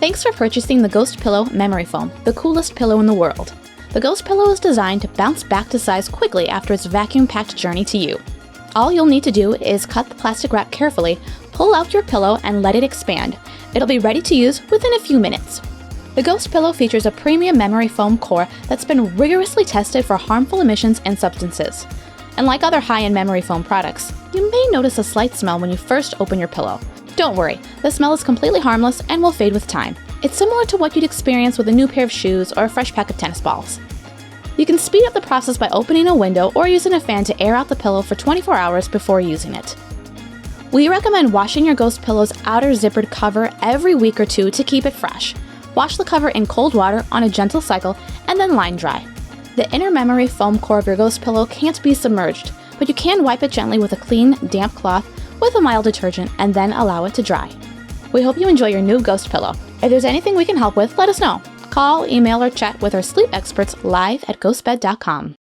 Thanks for purchasing the GhostPillow Memory Foam, the coolest pillow in the world. The GhostPillow is designed to bounce back to size quickly after its vacuum-packed journey to you. All you'll need to do is cut the plastic wrap carefully, pull out your pillow, and let it expand. It'll be ready to use within a few minutes. The GhostPillow features a premium memory foam core that's been rigorously tested for harmful emissions and substances. And like other high-end memory foam products, you may notice a slight smell when you first open your pillow. Don't worry, the smell is completely harmless and will fade with time. It's similar to what you'd experience with a new pair of shoes or a fresh pack of tennis balls. You can speed up the process by opening a window or using a fan to air out the pillow for 24 hours before using it. We recommend washing your GhostPillow's outer zippered cover every week or two to keep it fresh. Wash the cover in cold water on a gentle cycle and then line dry. The inner memory foam core of your GhostPillow can't be submerged, but you can wipe it gently with a clean, damp cloth with a mild detergent and then allow it to dry. We hope you enjoy your new GhostPillow. If there's anything we can help with, let us know. Call, email, or chat with our sleep experts live at ghostbed.com.